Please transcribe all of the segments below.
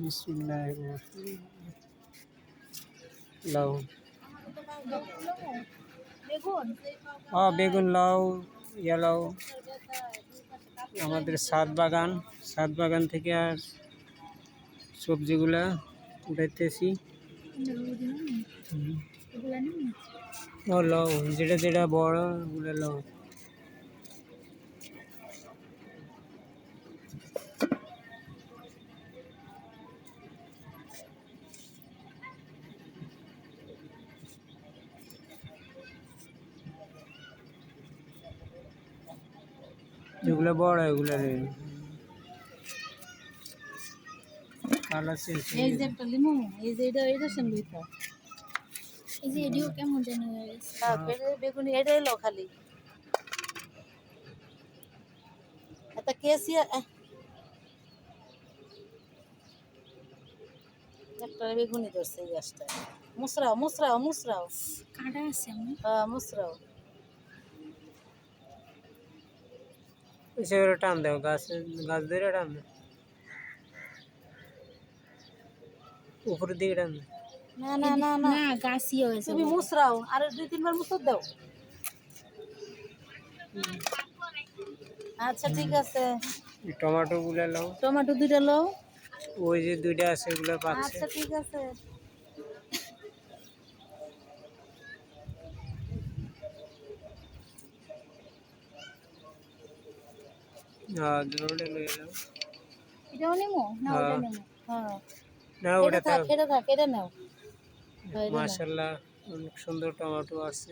বিসমিল্লাহির লাউ বেগুন লাউ লাউ আমাদের ছাদ বাগান থেকে আর সবজিগুলা উঠাইতেছি। লাউ যেটা যেটা বড় ওগুলো লাউ। যেগুলো বড় এগুলো কালার চেঞ্জ। এই যে একটা লিমু, এই যে এটা সঙ্গে তো এই যে এডিও কেমন জানি বেগুনি এটাই লো খালি এটা কেসিয়া একটা বেগুনি ধরছে এই গাছটা। মুসরাও কাটা আছে মুসরাও এসে টান দাও গাছ ধরে টান দাও উপরের দিকে টান দাও। না গাছই হয়েছে। তুমি মুসরাও আর 2-3 বার মুসর দাও। আচ্ছা ঠিক আছে। টমেটো গুলা লাও, টমেটো 2টা লও। ওই যে 2টা আছে ওগুলা পাচ্ছে। আচ্ছা ঠিক আছে। দুটোটা লয়ে নাও। এটাও নেবো না ওটা নেবো? হ্যাঁ না ওটা থাক। এটা নাও। মাশাআল্লাহ অনেক সুন্দর টমেটো আছে।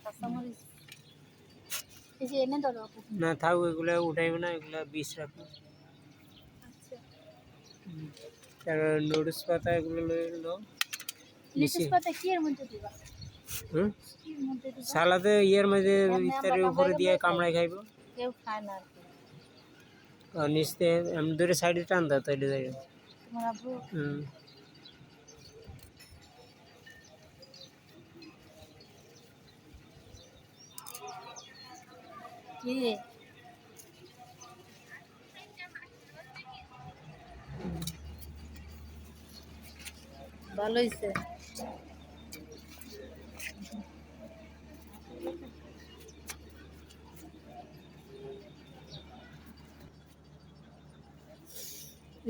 কাঁচামরিচ এই যে এনে দাও। না থাক ওইগুলা উঠাইবে না, এগুলা বীজ রাখো। আচ্ছা আর নুডলস পাতা এগুলো লয়ে নাও। লেটুস পাতা কি এর মধ্যে দিবা? কি এর মধ্যে দিবা? সালাদে ইয়ের মধ্যে ইত্যাদির উপরে দিয়ে কামড়াই খাইব। কেউ খায় না আর কি। আর নিচতে আমি ধরে সাইডে টান দাও তাইলে যাই। তোমার আব্বু কি ভালো হইছে।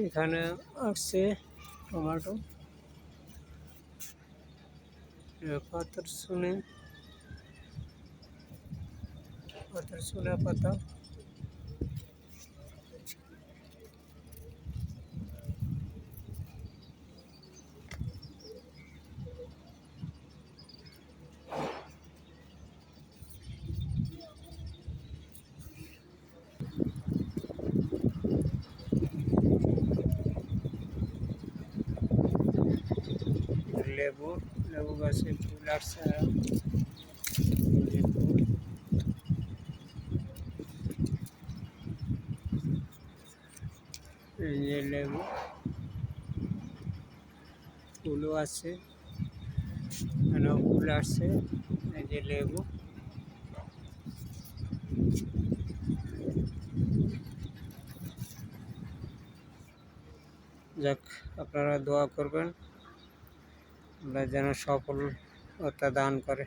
এখানে আসছে টমেটো, পাতার শুনে পাতা, লেবু গাছে ফুল আসছে। এই যে লেবু ফুলও আছে, এখানেও ফুল আসছে। এই যে লেবু। যাক আপনারা দোয়া করবেন আল্লাহ যেন সফলতা দান করে।